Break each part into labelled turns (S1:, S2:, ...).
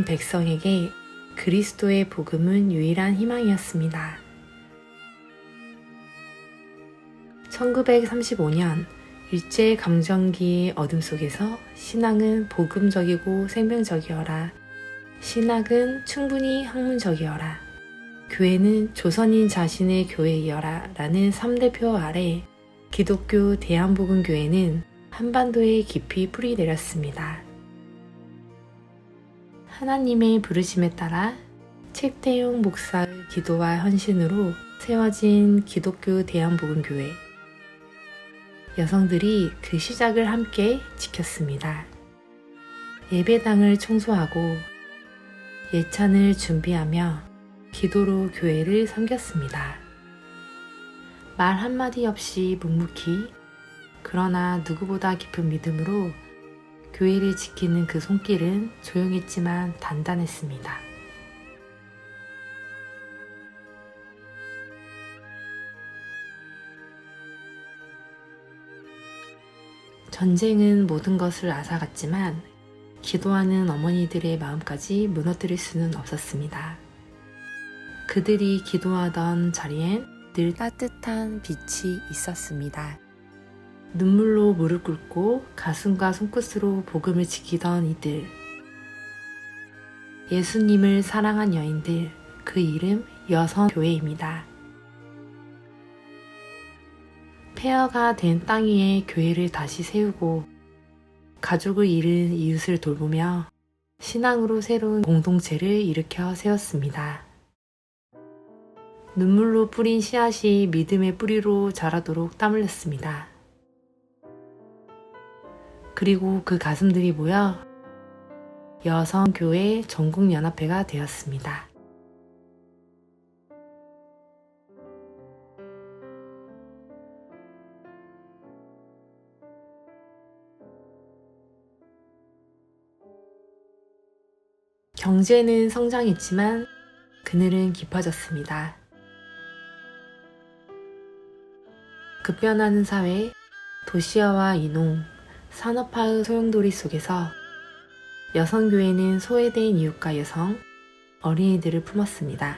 S1: 모든 백성에게 그리스도의 복음은 유일한 희망이었습니다. 1935년 일제강점기의 어둠 속에서 신앙은 복음적이고 생명적이어라. 신학은 충분히 학문적이어라. 교회는 조선인 자신의 교회이어라 라는 3대표 아래 기독교 대한복음교회는 한반도에 깊이 뿌리 내렸습니다. 하나님의 부르심에 따라 책태용 목사의 기도와 헌신으로 세워진 기독교 대한복음교회. 여성들이 그 시작을 함께 지켰습니다. 예배당을 청소하고 예찬을 준비하며 기도로 교회를 섬겼습니다. 말 한마디 없이 묵묵히 그러나 누구보다 깊은 믿음으로 교회를 지키는 그 손길은 조용했지만 단단했습니다. 전쟁은 모든 것을 앗아갔지만 기도하는 어머니들의 마음까지 무너뜨릴 수는 없었습니다. 그들이 기도하던 자리엔 늘 따뜻한 빛이 있었습니다. 눈물로 무릎 꿇고 가슴과 손끝으로 복음을 지키던 이들. 예수님을 사랑한 여인들, 그 이름 여성교회입니다. 폐허가 된 땅 위에 교회를 다시 세우고 가족을 잃은 이웃을 돌보며 신앙으로 새로운 공동체를 일으켜 세웠습니다. 눈물로 뿌린 씨앗이 믿음의 뿌리로 자라도록 땀 흘렸습니다. 그리고 그 가슴들이 모여 여성교회 전국연합회가 되었습니다. 경제는 성장했지만 그늘은 깊어졌습니다. 급변하는 사회, 도시화와 이농, 산업화의 소용돌이 속에서 여성교회는 소외된 이웃과 여성, 어린이들을 품었습니다.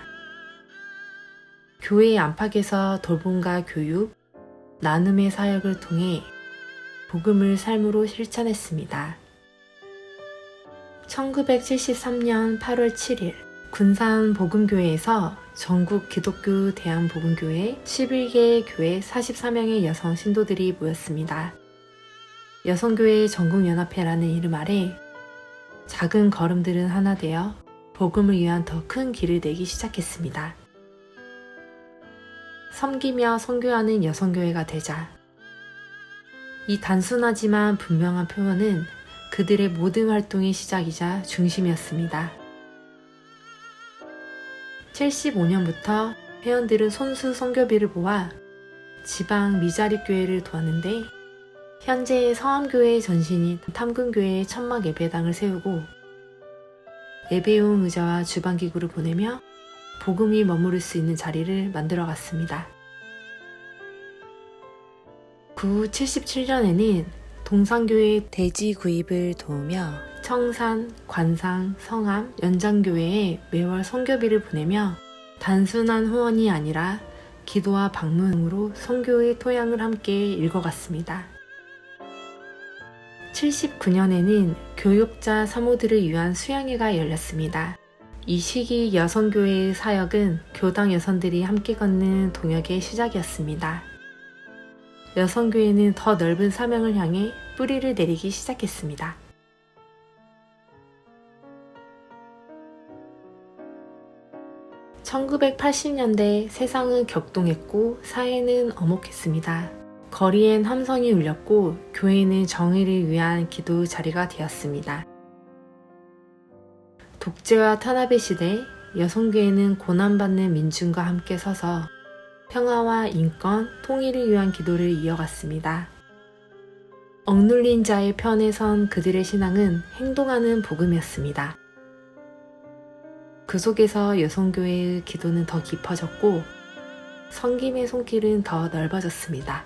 S1: 교회 안팎에서 돌봄과 교육, 나눔의 사역을 통해 복음을 삶으로 실천했습니다. 1973년 8월 7일 군산 복음교회에서 전국 기독교 대한복음교회 11개 교회 44명의 여성 신도들이 모였습니다. 여성교회 전국연합회라는 이름 아래 작은 걸음들은 하나 되어 복음을 위한 더 큰 길을 내기 시작했습니다. 섬기며 선교하는 여성교회가 되자 이 단순하지만 분명한 표현은 그들의 모든 활동의 시작이자 중심이었습니다. 75년부터 회원들은 손수 선교비를 모아 지방 미자립교회를 도왔는데 현재의 서암교회의 전신인 탐근교회에 천막 예배당을 세우고 예배용 의자와 주방기구를 보내며 복음이 머무를 수 있는 자리를 만들어갔습니다. 그 후 77년에는 동산교회 대지 구입을 도우며 청산, 관상, 성암, 연장교회에 매월 선교비를 보내며 단순한 후원이 아니라 기도와 방문으로 선교의 토양을 함께 읽어갔습니다. 79년에는 교육자 사모들을 위한 수양회가 열렸습니다. 이 시기 여성교회의 사역은 교당 여성들이 함께 걷는 동역의 시작이었습니다. 여성교회는 더 넓은 사명을 향해 뿌리를 내리기 시작했습니다. (1980년대) 세상은 격동했고 사회는 엄혹했습니다. 거리엔 함성이 울렸고 교회는 정의를 위한 기도 자리가 되었습니다. 독재와 탄압의 시대, 여성교회는 고난받는 민중과 함께 서서 평화와 인권, 통일을 위한 기도를 이어갔습니다. 억눌린 자의 편에 선 그들의 신앙은 행동하는 복음이었습니다. 그 속에서 여성교회의 기도는 더 깊어졌고 섬김의 손길은 더 넓어졌습니다.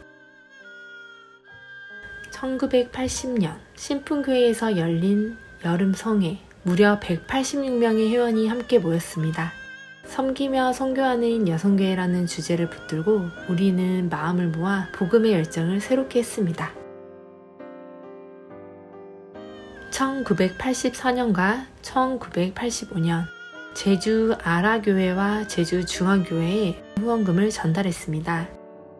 S1: 1980년 신풍교회에서 열린 여름 성회, 무려 186명의 회원이 함께 모였습니다. 섬기며 선교하는 여성교회라는 주제를 붙들고 우리는 마음을 모아 복음의 열정을 새롭게 했습니다. 1984년과 1985년 제주 아라교회와 제주 중앙교회에 후원금을 전달했습니다.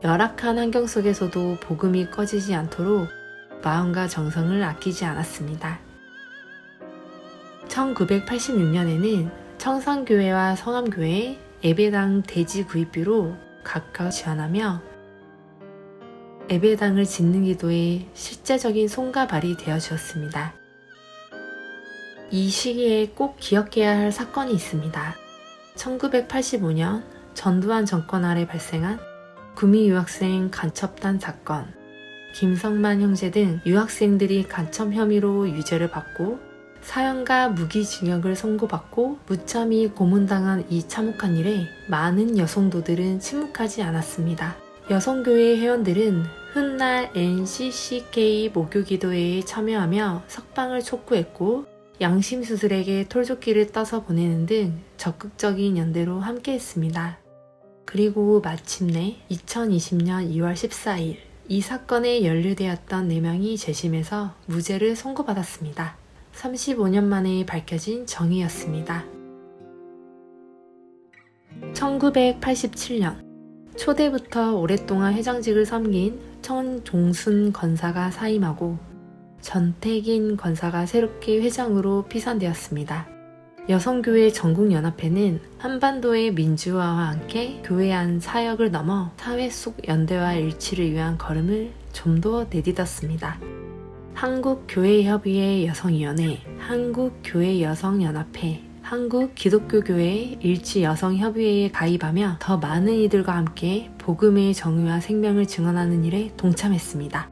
S1: 열악한 환경 속에서도 복음이 꺼지지 않도록 마음과 정성을 아끼지 않았습니다. 1986년에는 청산교회와 성암교회 예배당 대지 구입비로 각각 지원하며 예배당을 짓는 기도에 실제적인 손과 발이 되어 주었습니다. 이 시기에 꼭 기억해야 할 사건이 있습니다. 1985년 전두환 정권 아래 발생한 구미 유학생 간첩단 사건. 김성만 형제 등 유학생들이 간첩 혐의로 유죄를 받고 사형과 무기징역을 선고받고 무참히 고문당한 이 참혹한 일에 많은 여성도들은 침묵하지 않았습니다. 여성교회 회원들은 훗날 NCCK 목요기도회에 참여하며 석방을 촉구했고 양심수들에게 톨조끼를 떠서 보내는 등 적극적인 연대로 함께했습니다. 그리고 마침내 2020년 2월 14일 이 사건에 연루되었던 4명이 재심에서 무죄를 선고받았습니다. 35년 만에 밝혀진 정의였습니다. 1987년 초대부터 오랫동안 회장직을 섬긴 천종순 권사가 사임하고 전태긴 권사가 새롭게 회장으로 피선되었습니다. 여성교회 전국연합회는 한반도의 민주화와 함께 교회 안 사역을 넘어 사회 속 연대와 일치를 위한 걸음을 좀 더 내딛었습니다. 한국교회협의회 여성위원회, 한국교회여성연합회, 한국기독교교회 일치여성협의회에 가입하며 더 많은 이들과 함께 복음의 정의와 생명을 증언하는 일에 동참했습니다.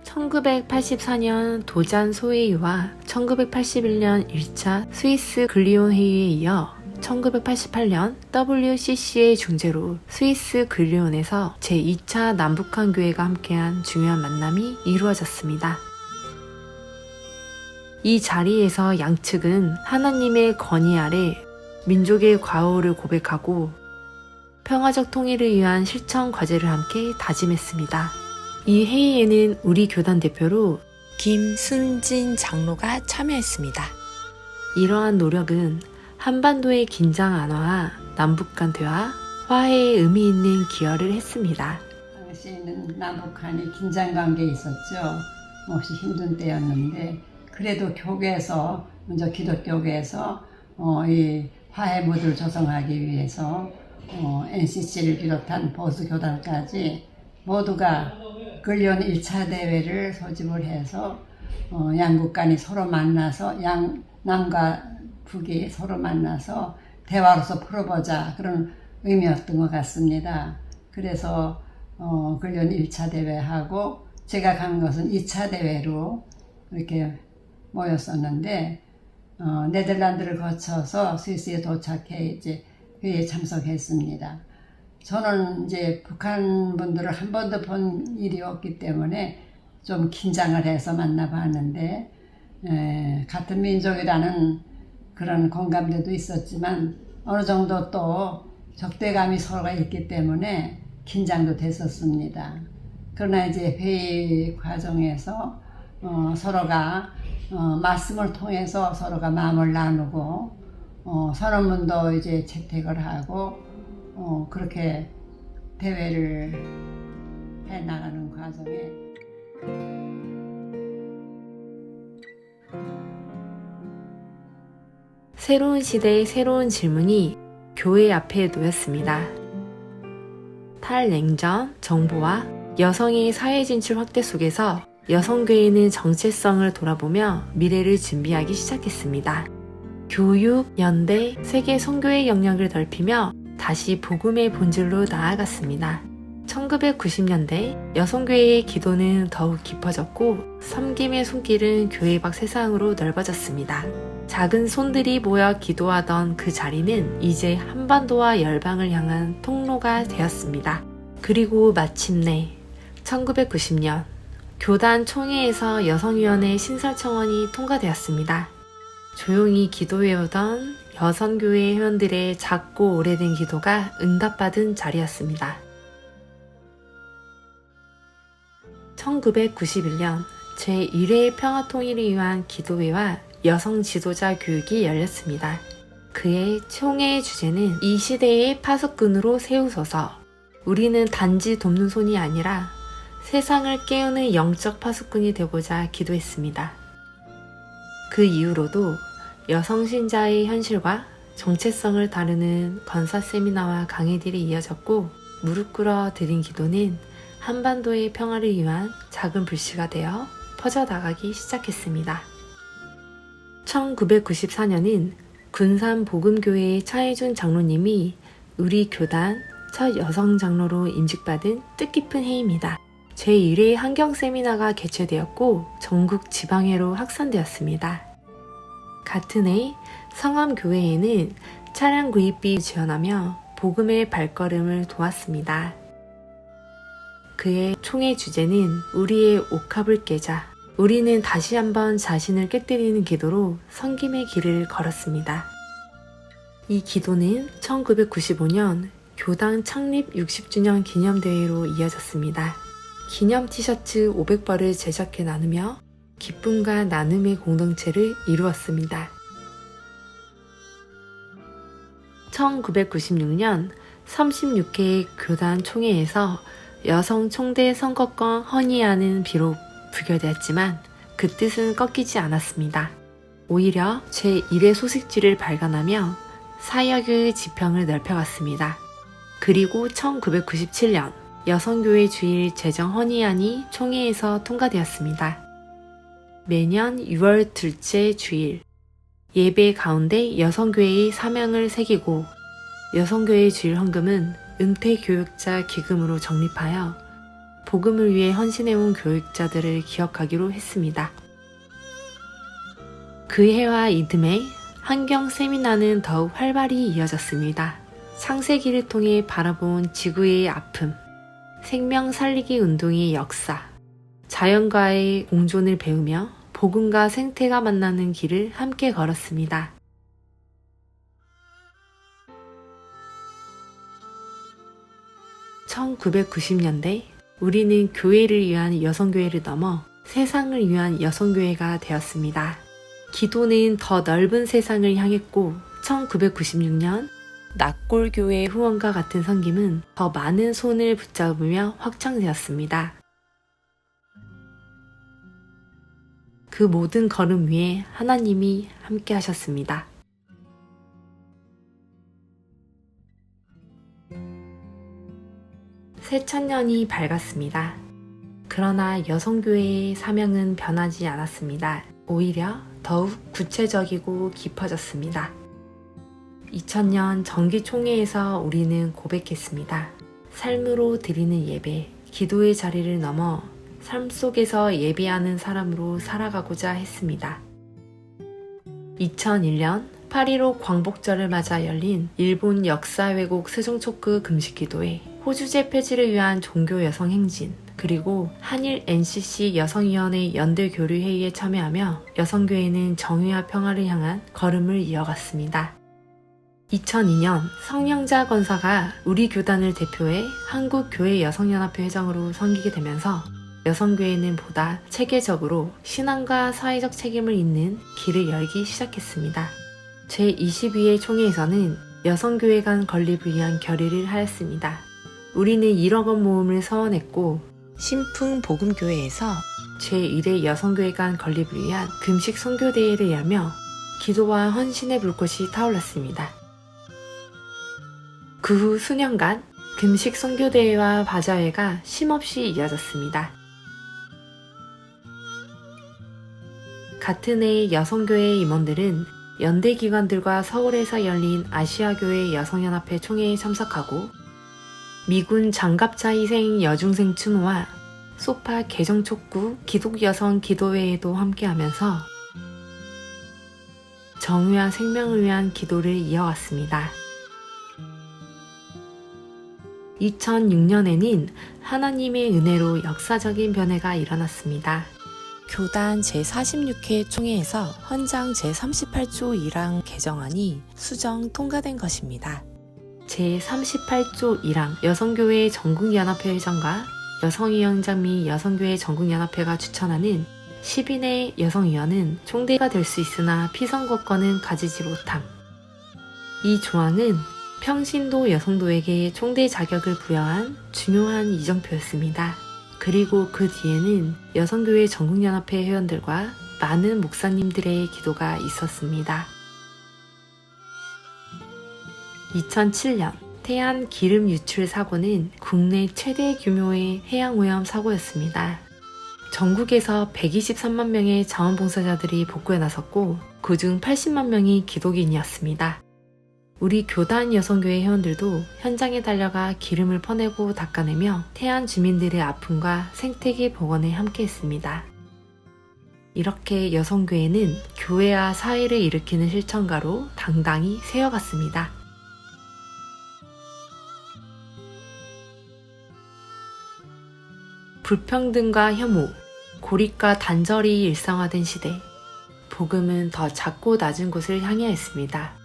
S1: 1984년 도잔 소회의와 1981년 1차 스위스 근리온 회의에 이어 1988년 WCC의 중재로 스위스 근리온에서 제2차 남북한 교회가 함께한 중요한 만남이 이루어졌습니다. 이 자리에서 양측은 하나님의 건의 아래 민족의 과오를 고백하고 평화적 통일을 위한 실천 과제를 함께 다짐했습니다. 이 회의에는 우리 교단 대표로 김순진 장로가 참여했습니다. 이러한 노력은 한반도의 긴장 완화와 남북 간 대화, 화해에 의미 있는 기여를 했습니다.
S2: 당시에는 남북한이 긴장관계에 있었죠. 몹시 힘든 때였는데 그래도 교계에서 먼저 기독교계에서 이 화해 무드를 조성하기 위해서 NCC를 비롯한 보수교단까지 모두가 근리온 1차 대회를 소집을 해서 양국 간이 서로 만나서 남과 북이 서로 만나서 대화로서 풀어보자 그런 의미였던 것 같습니다. 그래서 근리온 1차 대회하고 제가 간 것은 2차 대회로 이렇게 모였었는데 네덜란드를 거쳐서 스위스에 도착해 이제 회의에 참석했습니다. 저는 이제 북한 분들을 한 번도 본 일이 없기 때문에 좀 긴장을 해서 만나봤는데 같은 민족이라는 그런 공감대도 있었지만 어느 정도 또 적대감이 서로가 있기 때문에 긴장도 됐었습니다. 그러나 이제 회의 과정에서 서로가 말씀을 통해서 서로가 마음을 나누고 선언문도 이제 채택을 하고 그렇게 대회를 해나가는 과정에
S1: 새로운 시대의 새로운 질문이 교회 앞에 놓였습니다. 탈냉전, 정보와 여성의 사회 진출 확대 속에서 여성교회는 정체성을 돌아보며 미래를 준비하기 시작했습니다. 교육, 연대, 세계 선교의 영역을 넓히며 다시 복음의 본질로 나아갔습니다. 1990년대 여성교회의 기도는 더욱 깊어졌고 섬김의 손길은 교회 밖 세상으로 넓어졌습니다. 작은 손들이 모여 기도하던 그 자리는 이제 한반도와 열방을 향한 통로가 되었습니다. 그리고 마침내 1990년 교단 총회에서 여성위원회 신설청원이 통과되었습니다. 조용히 기도해오던 여성교회 회원들의 작고 오래된 기도가 응답받은 자리였습니다. 1991년 제1회 평화통일을 위한 기도회와 여성 지도자 교육이 열렸습니다. 그의 총회의 주제는 이 시대의 파수꾼으로 세우소서. 우리는 단지 돕는 손이 아니라 세상을 깨우는 영적 파수꾼이 되고자 기도했습니다. 그 이후로도 여성 신자의 현실과 정체성을 다루는 건사 세미나와 강의들이 이어졌고, 무릎 꿇어 드린 기도는 한반도의 평화를 위한 작은 불씨가 되어 퍼져나가기 시작했습니다. 1994년인 군산 복음교회의 차혜준 장로님이 우리 교단 첫 여성 장로로 임직받은 뜻깊은 해입니다. 제1회 환경 세미나가 개최되었고 전국 지방회로 확산되었습니다. 같은 해 성암교회에는 차량 구입비 지원하며 복음의 발걸음을 도왔습니다. 그의 총회 주제는 우리의 옥합을 깨자. 우리는 다시 한번 자신을 깨뜨리는 기도로 섬김의 길을 걸었습니다. 이 기도는 1995년 교당 창립 60주년 기념대회로 이어졌습니다. 기념 티셔츠 500벌을 제작해 나누며 기쁨과 나눔의 공동체를 이루었습니다. 1996년 36회 교단 총회에서 여성 총대 선거권 헌의안은 비록 부결되었지만 그 뜻은 꺾이지 않았습니다. 오히려 제1회 소식지를 발간하며 사역의 지평을 넓혀갔습니다. 그리고 1997년 여성교회 주일 제정 헌의안이 총회에서 통과되었습니다. 매년 6월 둘째 주일 예배 가운데 여성교회의 사명을 새기고 여성교회 주일 헌금은 은퇴교육자 기금으로 적립하여 복음을 위해 헌신해온 교육자들을 기억하기로 했습니다. 그 해와 이듬해 환경 세미나는 더욱 활발히 이어졌습니다. 창세기를 통해 바라본 지구의 아픔, 생명 살리기 운동의 역사, 자연과의 공존을 배우며 복음과 생태가 만나는 길을 함께 걸었습니다. (1990년대) 우리는 교회를 위한 여성교회를 넘어 세상을 위한 여성교회가 되었습니다. 기도는 더 넓은 세상을 향했고 1996년 낙골교회 후원과 같은 섬김은 더 많은 손을 붙잡으며 확장되었습니다. 그 모든 걸음 위에 하나님이 함께 하셨습니다. 새천년이 밝았습니다. 그러나 여성교회의 사명은 변하지 않았습니다. 오히려 더욱 구체적이고 깊어졌습니다. 2000년 정기총회에서 우리는 고백했습니다. 삶으로 드리는 예배, 기도의 자리를 넘어 삶 속에서 예배하는 사람으로 살아가고자 했습니다. 2001년 8.15 광복절을 맞아 열린 일본 역사 왜곡 세종초크 금식기도회, 호주제 폐지를 위한 종교 여성 행진, 그리고 한일 NCC 여성위원회 연대교류회의에 참여하며 여성교회는 정의와 평화를 향한 걸음을 이어갔습니다. 2002년 성령자 권사가 우리 교단을 대표해 한국교회여성연합회 회장으로 섬기게 되면서 여성교회는 보다 체계적으로 신앙과 사회적 책임을 잇는 길을 열기 시작했습니다. 제22회 총회에서는 여성교회 간 건립을 위한 결의를 하였습니다. 우리는 1억 원 모금을 서원했고 신풍복음교회에서 제1회 여성교회 간 건립을 위한 금식 선교대회를 열며 기도와 헌신의 불꽃이 타올랐습니다. 그 후 수년간 금식 선교대회와 바자회가 쉼없이 이어졌습니다. 같은 해 여성교회 임원들은 연대기관들과 서울에서 열린 아시아교회 여성연합회 총회에 참석하고 미군 장갑차 희생 여중생 추모와 소파 개정촉구 기독여성 기도회에도 함께하면서 정의와 생명을 위한 기도를 이어왔습니다. 2006년에는 하나님의 은혜로 역사적인 변화가 일어났습니다. 교단 제46회 총회에서 헌장 제38조 1항 개정안이 수정 통과된 것입니다. 제38조 1항 여성교회 전국연합회 회장과 여성위원장 및 여성교회 전국연합회가 추천하는 10인의 여성위원은 총대가 될 수 있으나 피선거권은 가지지 못함. 이 조항은 평신도 여성도에게 총대 자격을 부여한 중요한 이정표였습니다. 그리고 그 뒤에는 여성교회 전국연합회 회원들과 많은 목사님들의 기도가 있었습니다. 2007년 태안 기름 유출 사고는 국내 최대 규모의 해양오염 사고였습니다. 전국에서 123만 명의 자원봉사자들이 복구에 나섰고 그중 80만 명이 기독인이었습니다. 우리 교단 여성교회 회원들도 현장에 달려가 기름을 퍼내고 닦아내며 태안 주민들의 아픔과 생태계 복원에 함께했습니다. 이렇게 여성교회는 교회와 사회를 일으키는 실천가로 당당히 세워갔습니다. 불평등과 혐오, 고립과 단절이 일상화된 시대, 복음은 더 작고 낮은 곳을 향하였습니다.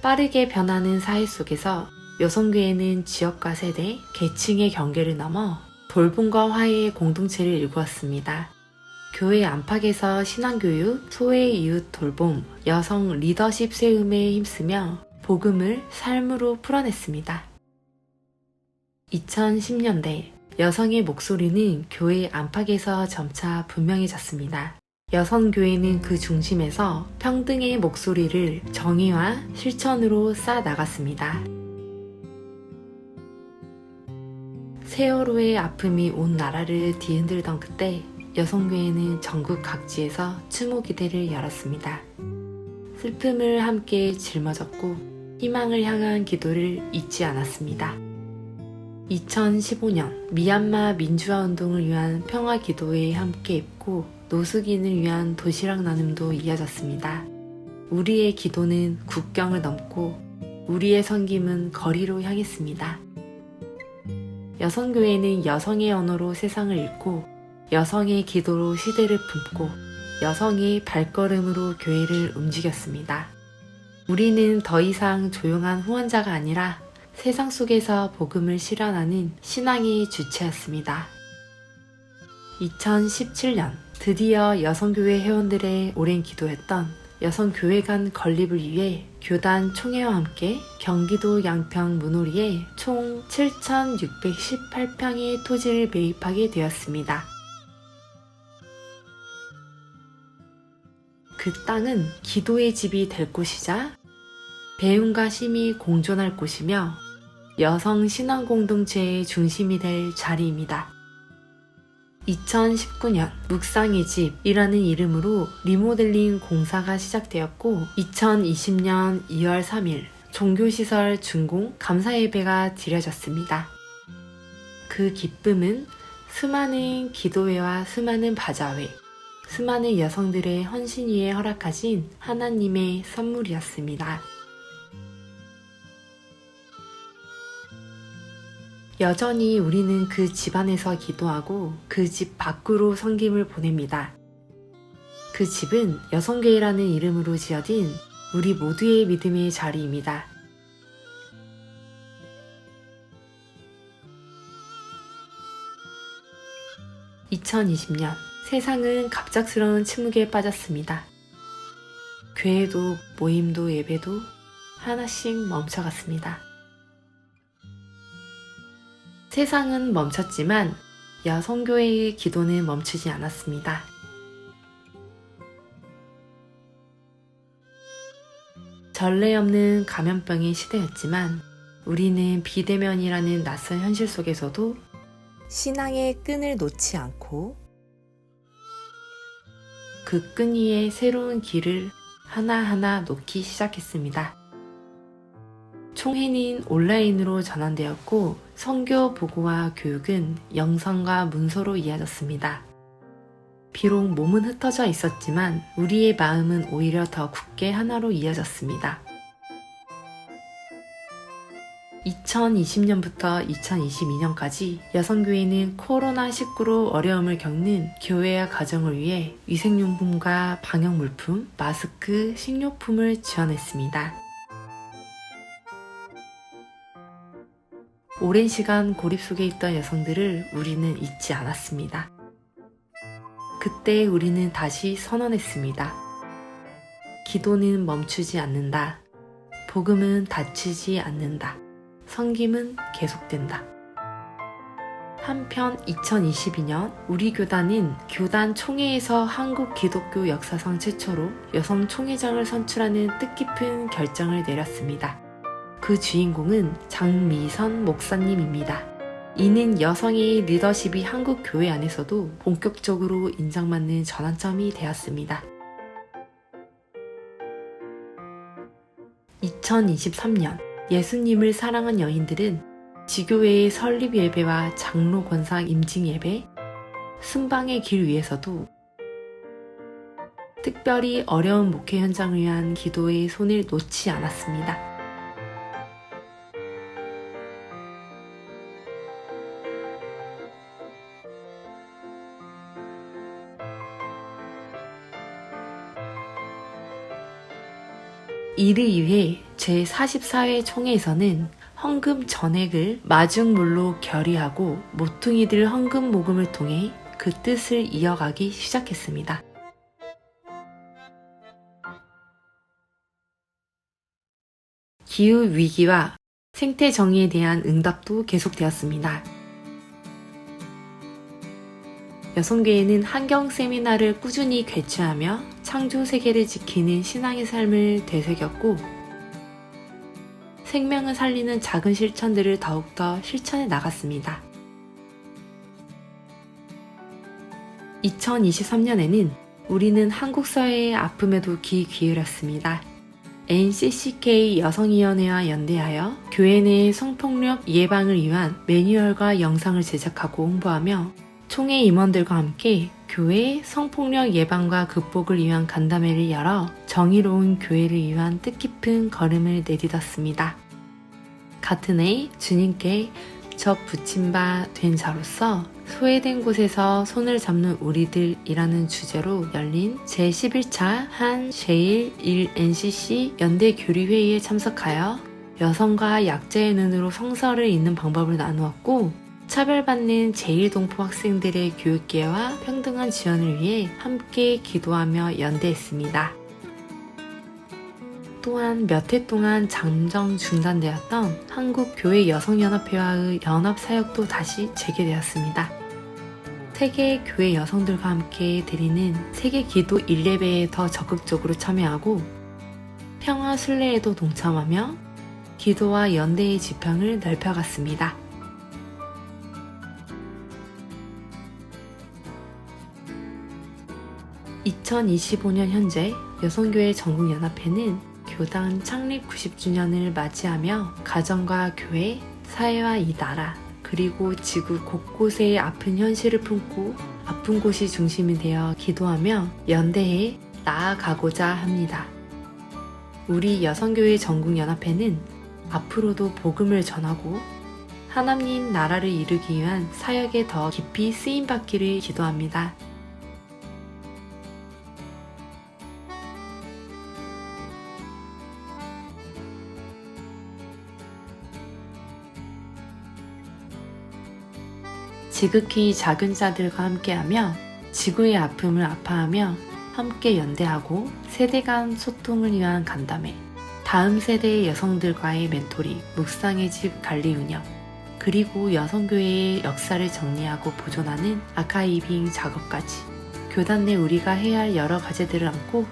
S1: 빠르게 변하는 사회 속에서 여성교회는 지역과 세대, 계층의 경계를 넘어 돌봄과 화해의 공동체를 일구었습니다. 교회 안팎에서 신앙교육, 소외 이웃 돌봄, 여성 리더십 세움에 힘쓰며 복음을 삶으로 풀어냈습니다. 2010년대 여성의 목소리는 교회 안팎에서 점차 분명해졌습니다. 여성교회는 그 중심에서 평등의 목소리를 정의와 실천으로 쌓아나갔습니다. 세월호의 아픔이 온 나라를 뒤흔들던 그때 여성교회는 전국 각지에서 추모기대를 열었습니다. 슬픔을 함께 짊어졌고 희망을 향한 기도를 잊지 않았습니다. 2015년 미얀마 민주화운동을 위한 평화기도회에 함께 입고 노숙인을 위한 도시락 나눔도 이어졌습니다. 우리의 기도는 국경을 넘고 우리의 섬김은 거리로 향했습니다. 여성교회는 여성의 언어로 세상을 읽고 여성의 기도로 시대를 품고 여성의 발걸음으로 교회를 움직였습니다. 우리는 더 이상 조용한 후원자가 아니라 세상 속에서 복음을 실현하는 신앙의 주체였습니다. 2017년 드디어 여성교회 회원들의 오랜 기도했던 여성교회 간 건립을 위해 교단 총회와 함께 경기도 양평 문호리에 총 7,618평의 토지를 매입하게 되었습니다. 그 땅은 기도의 집이 될 곳이자 배움과 쉼이 공존할 곳이며 여성 신앙 공동체의 중심이 될 자리입니다. 2019년 묵상의 집이라는 이름으로 리모델링 공사가 시작되었고 2020년 2월 3일 종교시설 준공 감사예배가 드려졌습니다. 그 기쁨은 수많은 기도회와 수많은 바자회, 수많은 여성들의 헌신 위에 허락하신 하나님의 선물이었습니다. 여전히 우리는 그 집 안에서 기도하고 그 집 밖으로 섬김을 보냅니다. 그 집은 여성교회라는 이름으로 지어진 우리 모두의 믿음의 자리입니다. (2020년) 세상은 갑작스러운 침묵에 빠졌습니다. 교회도 모임도 예배도 하나씩 멈춰갔습니다. 세상은 멈췄지만 여성교회의 기도는 멈추지 않았습니다. 전례 없는 감염병의 시대였지만 우리는 비대면이라는 낯선 현실 속에서도 신앙의 끈을 놓지 않고 그 끈 위에 새로운 길을 하나하나 놓기 시작했습니다. 총회는 온라인으로 전환되었고 선교 보고와 교육은 영상과 문서로 이어졌습니다. 비록 몸은 흩어져 있었지만 우리의 마음은 오히려 더 굳게 하나로 이어졌습니다. 2020년부터 2022년까지 여성교회는 코로나19로 어려움을 겪는 교회와 가정을 위해 위생용품과 방역물품, 마스크, 식료품을 지원했습니다. 오랜 시간 고립 속에 있던 여성들을 우리는 잊지 않았습니다. 그때 우리는 다시 선언했습니다. 기도는 멈추지 않는다. 복음은 닫히지 않는다. 섬김은 계속된다. 한편 2022년 우리 교단은 교단 총회에서 한국 기독교 역사상 최초로 여성 총회장을 선출하는 뜻깊은 결정을 내렸습니다. 그 주인공은 장미선 목사님입니다. 이는 여성의 리더십이 한국 교회 안에서도 본격적으로 인정받는 전환점이 되었습니다. 2023년 예수님을 사랑한 여인들은 지교회의 설립 예배와 장로 권사 임직 예배, 순방의 길 위에서도 특별히 어려운 목회 현장을 위한 기도에 손을 놓지 않았습니다. 이를 위해 제44회 총회에서는 헌금 전액을 마중물로 결의하고 모퉁이들 헌금 모금을 통해 그 뜻을 이어가기 시작했습니다. 기후위기와 생태정의에 대한 응답도 계속되었습니다. 여성교회는 환경 세미나를 꾸준히 개최하며 창조 세계를 지키는 신앙의 삶을 되새겼고 생명을 살리는 작은 실천들을 더욱더 실천해 나갔습니다. 2023년에는 우리는 한국 사회의 아픔에도 귀 기울였습니다. NCCK 여성위원회와 연대하여 교회 내 성폭력 예방을 위한 매뉴얼과 영상을 제작하고 홍보하며 총회 임원들과 함께 교회 성폭력 예방과 극복을 위한 간담회를 열어 정의로운 교회를 위한 뜻깊은 걸음을 내딛었습니다. 같은 해 주님께 접붙임 바 된 자로서 소외된 곳에서 손을 잡는 우리들이라는 주제로 열린 제11차 한 제1 NCC 연대 교리회의에 참석하여 여성과 약자의 눈으로 성서를 읽는 방법을 나누었고 차별받는 제1동포 학생들의 교육계와 평등한 지원을 위해 함께 기도하며 연대했습니다. 또한 몇 해 동안 잠정 중단되었던 한국교회여성연합회와의 연합사역도 다시 재개되었습니다. 세계 교회 여성들과 함께 드리는 세계기도 1예배에 더 적극적으로 참여하고 평화 순례에도 동참하며 기도와 연대의 지평을 넓혀갔습니다. (2025년) 현재 여성교회 전국연합회는 교단 창립 90주년을 맞이하며 가정과 교회, 사회와 이 나라, 그리고 지구 곳곳의 아픈 현실을 품고 아픈 곳이 중심이 되어 기도하며 연대해 나아가고자 합니다. 우리 여성교회 전국연합회는 앞으로도 복음을 전하고 하나님 나라를 이루기 위한 사역에 더 깊이 쓰임받기를 기도합니다. 지극히 작은 자들과 함께하며 지구의 아픔을 아파하며 함께 연대하고 세대 간 소통을 위한 간담회, 다음 세대의 여성들과의 멘토링, 묵상의 집 관리 운영, 그리고 여성교회의 역사를 정리하고 보존하는 아카이빙 작업까지 교단 내 우리가 해야 할 여러 과제들을 안고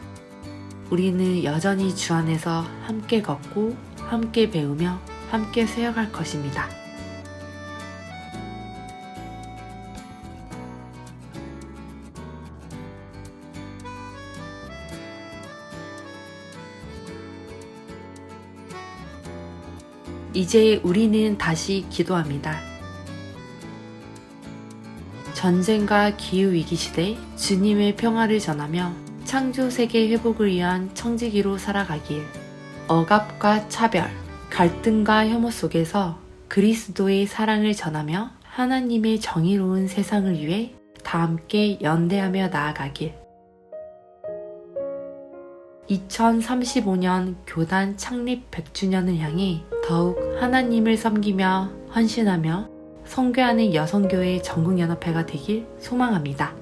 S1: 우리는 여전히 주 안에서 함께 걷고 함께 배우며 함께 세워갈 것입니다. 이제 우리는 다시 기도합니다. 전쟁과 기후위기 시대 주님의 평화를 전하며 창조 세계 회복을 위한 청지기로 살아가길, 억압과 차별, 갈등과 혐오 속에서 그리스도의 사랑을 전하며 하나님의 정의로운 세상을 위해 다 함께 연대하며 나아가길. 2035년 교단 창립 100주년을 향해 더욱 하나님을 섬기며 헌신하며 선교하는 여성교회 전국연합회가 되길 소망합니다.